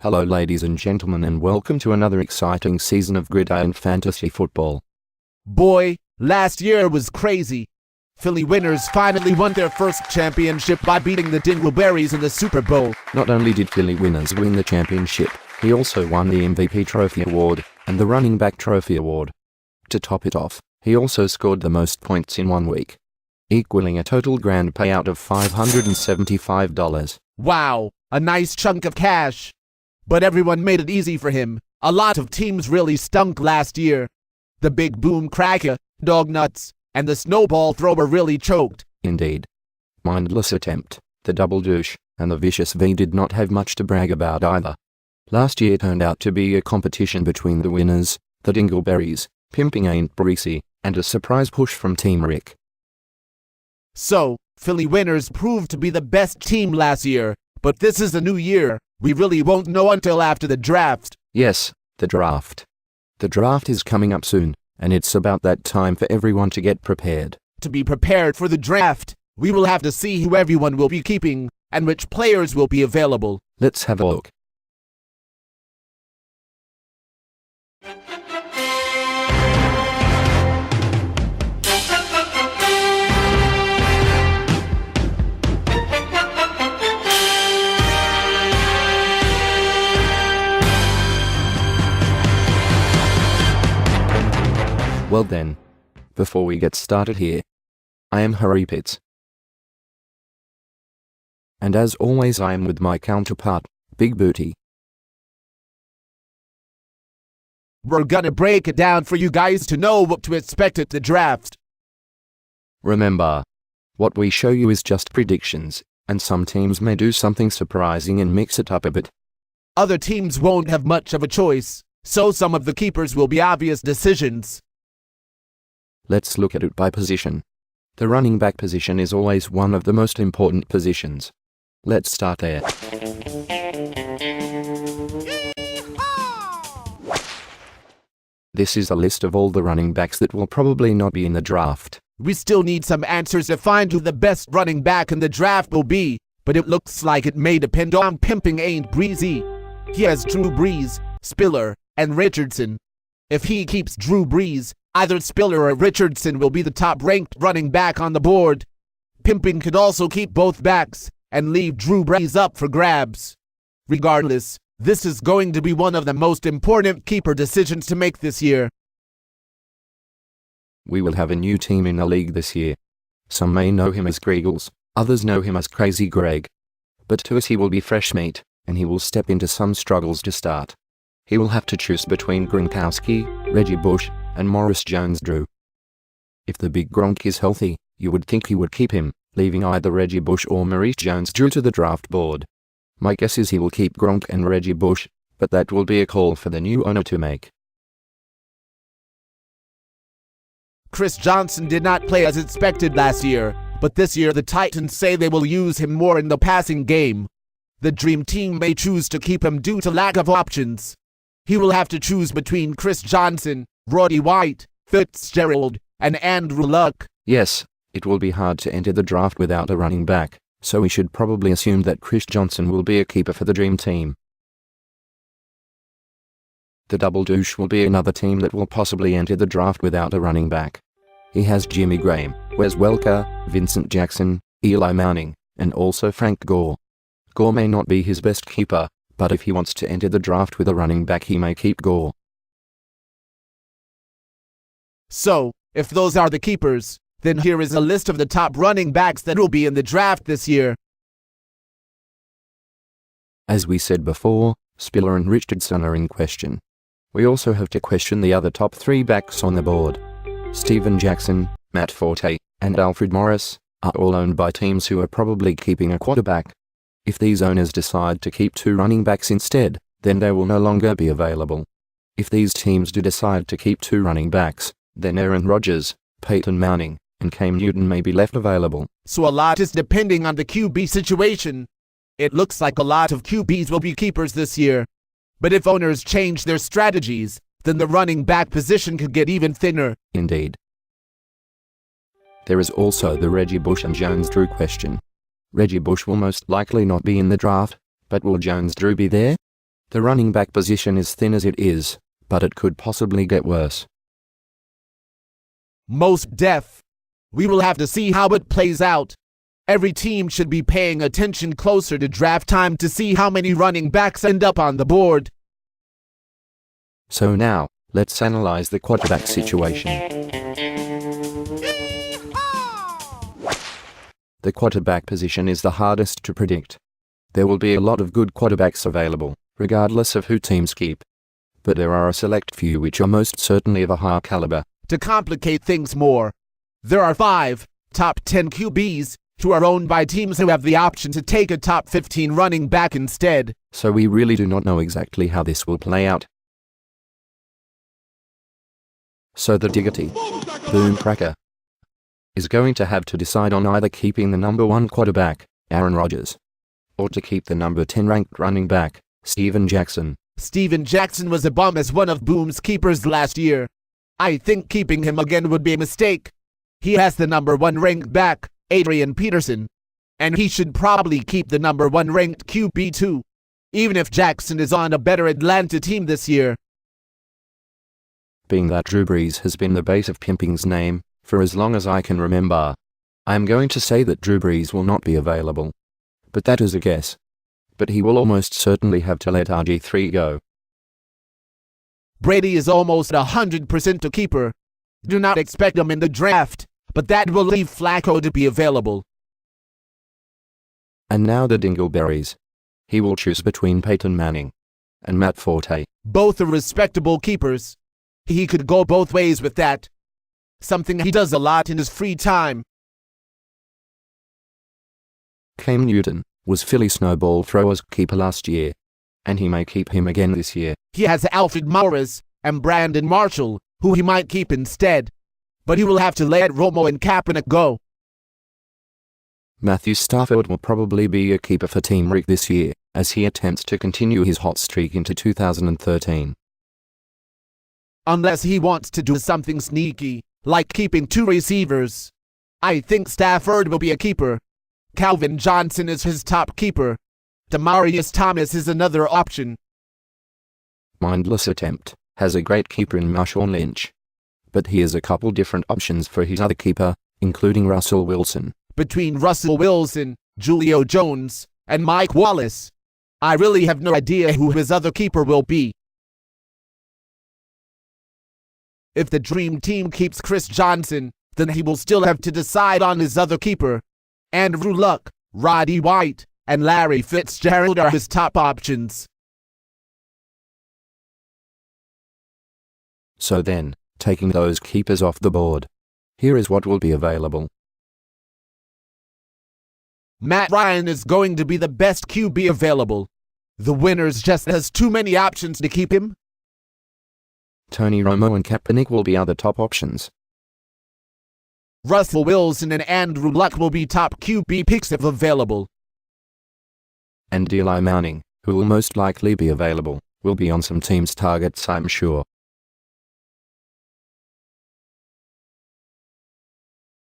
Hello ladies and gentlemen, and welcome to another exciting season of Gridiron Fantasy Football. Boy, last year was crazy. Philly winners finally won their first championship by beating the Dingleberries in the Super Bowl. Not only did Philly winners win the championship, he also won the MVP Trophy Award and the Running Back Trophy Award. To top it off, he also scored the most points in 1 week, equaling a total grand payout of $575. Wow, a nice chunk of cash. But everyone made it easy for him. A lot of teams really stunk last year. The Big Boom Cracker, Dog Nuts, and the Snowball Thrower really choked. Indeed. Mindless Attempt, the Double Douche, and the Vicious V did not have much to brag about either. Last year turned out to be a competition between the winners, the Dingleberries, Pimping Ain't Breezy, and a surprise push from Team Rick. So, Philly winners proved to be the best team last year, but this is a new year. We really won't know until after the draft. Yes, the draft. The draft is coming up soon, and it's about that time for everyone to get prepared. To be prepared for the draft, we will have to see who everyone will be keeping, and which players will be available. Let's have a look. Well then, before we get started here, I am Harry Pitts. And as always I am with my counterpart, Big Booty. We're gonna break it down for you guys to know what to expect at the draft. Remember, what we show you is just predictions, and some teams may do something surprising and mix it up a bit. Other teams won't have much of a choice, so some of the keepers will be obvious decisions. Let's look at it by position. The running back position is always one of the most important positions. Let's start there. This is a list of all the running backs that will probably not be in the draft. We still need some answers to find who the best running back in the draft will be, but it looks like it may depend on Pimping Ain't Breezy. He has Drew Brees, Spiller, and Richardson. If he keeps Drew Brees, either Spiller or Richardson will be the top-ranked running back on the board. Pimping could also keep both backs and leave Drew Brees up for grabs. Regardless, this is going to be one of the most important keeper decisions to make this year. We will have a new team in the league this year. Some may know him as Greagles, others know him as Crazy Greg. But to us he will be fresh meat, and he will step into some struggles to start. He will have to choose between Gronkowski, Reggie Bush, and Maurice Jones-Drew. If the big Gronk is healthy, you would think he would keep him, leaving either Reggie Bush or Maurice Jones-Drew to the draft board. My guess is he will keep Gronk and Reggie Bush, but that will be a call for the new owner to make. Chris Johnson did not play as expected last year, but this year the Titans say they will use him more in the passing game. The Dream Team may choose to keep him due to lack of options. He will have to choose between Chris Johnson, Roddy White, Fitzgerald, and Andrew Luck. Yes, it will be hard to enter the draft without a running back, so we should probably assume that Chris Johnson will be a keeper for the Dream Team. The Double Douche will be another team that will possibly enter the draft without a running back. He has Jimmy Graham, Wes Welker, Vincent Jackson, Eli Manning, and also Frank Gore. Gore may not be his best keeper, but if he wants to enter the draft with a running back he may keep Gore. So, if those are the keepers, then here is a list of the top running backs that will be in the draft this year. As we said before, Spiller and Richardson are in question. We also have to question the other top 3 backs on the board. Steven Jackson, Matt Forte, and Alfred Morris are all owned by teams who are probably keeping a quarterback. If these owners decide to keep 2 running backs instead, then they will no longer be available. If these teams do decide to keep 2 running backs, then Aaron Rodgers, Peyton Manning, and Cam Newton may be left available. So a lot is depending on the QB situation. It looks like a lot of QBs will be keepers this year. But if owners change their strategies, then the running back position could get even thinner. Indeed. There is also the Reggie Bush and Jones-Drew question. Reggie Bush will most likely not be in the draft, but will Jones-Drew be there? The running back position is thin as it is, but it could possibly get worse. Most def. We will have to see how it plays out. Every team should be paying attention closer to draft time to see how many running backs end up on the board. So now, let's analyze the quarterback situation. The quarterback position is the hardest to predict. There will be a lot of good quarterbacks available, regardless of who teams keep. But there are a select few which are most certainly of a higher caliber. To complicate things more, there are 5 top 10 QBs who are owned by teams who have the option to take a top 15 running back instead. So we really do not know exactly how this will play out. So the Diggity Boom Cracker is going to have to decide on either keeping the number 1 quarterback, Aaron Rodgers, or to keep the number 10 ranked running back, Steven Jackson. Steven Jackson was a bum as one of Boom's keepers last year. I think keeping him again would be a mistake. He has the number 1 ranked back, Adrian Peterson, and he should probably keep the number 1 ranked QB too, even if Jackson is on a better Atlanta team this year. Being that Drew Brees has been the base of pimping's name for as long as I can remember, I am going to say that Drew Brees will not be available. But that is a guess. But he will almost certainly have to let RG3 go. Brady is almost 100% a keeper. Do not expect him in the draft, but that will leave Flacco to be available. And now the Dingleberries. He will choose between Peyton Manning and Matt Forte. Both are respectable keepers. He could go both ways with that. Something he does a lot in his free time. Cam Newton was Philly Snowball Thrower's keeper last year, and he may keep him again this year. He has Alfred Morris and Brandon Marshall, who he might keep instead, but he will have to let Romo and Kaepernick go. Matthew Stafford will probably be a keeper for Team Rick this year, as he attempts to continue his hot streak into 2013. Unless he wants to do something sneaky, like keeping 2 receivers. I think Stafford will be a keeper. Calvin Johnson is his top keeper. Demaryius Thomas is another option. Mindless attempt has a great keeper in Marshawn Lynch. But he has a couple different options for his other keeper, including Russell Wilson. Between Russell Wilson, Julio Jones, and Mike Wallace, I really have no idea who his other keeper will be. If the dream team keeps Chris Johnson, then he will still have to decide on his other keeper. Andrew Luck, Roddy White, and Larry Fitzgerald are his top options. So then, taking those keepers off the board, here is what will be available. Matt Ryan is going to be the best QB available. The winners just has too many options to keep him. Tony Romo and Kaepernick will be other top options. Russell Wilson and Andrew Luck will be top QB picks if available. And Eli Manning, who will most likely be available, will be on some teams' targets, I'm sure.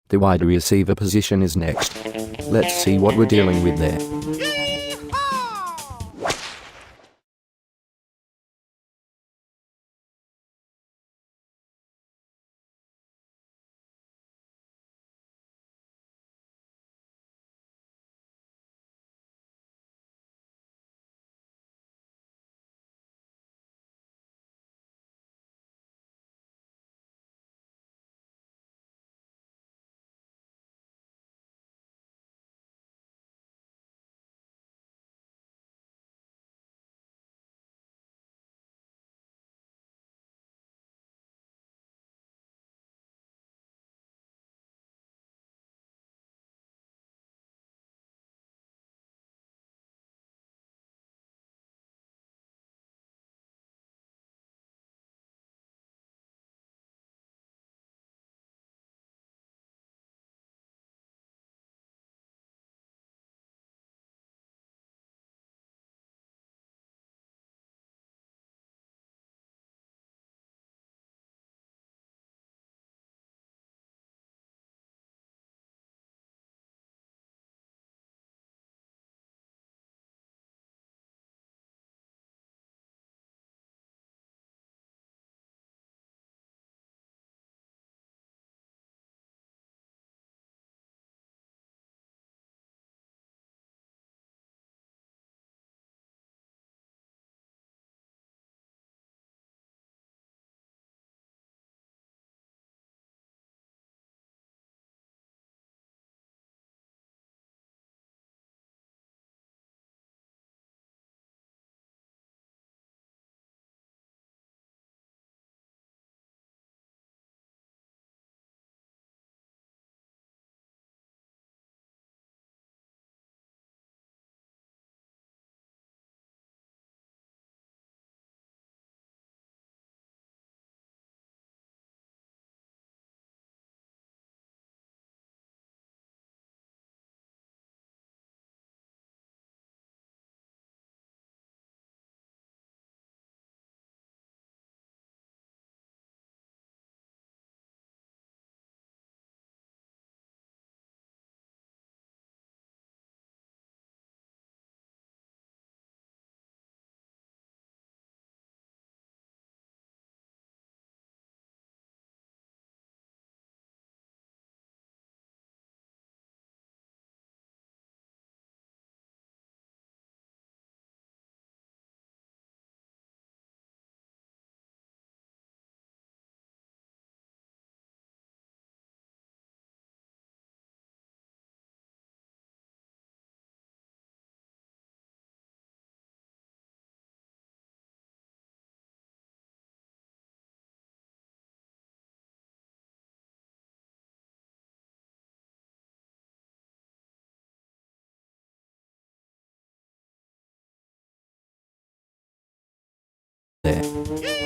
The wide receiver position is next. Let's see what we're dealing with there. there.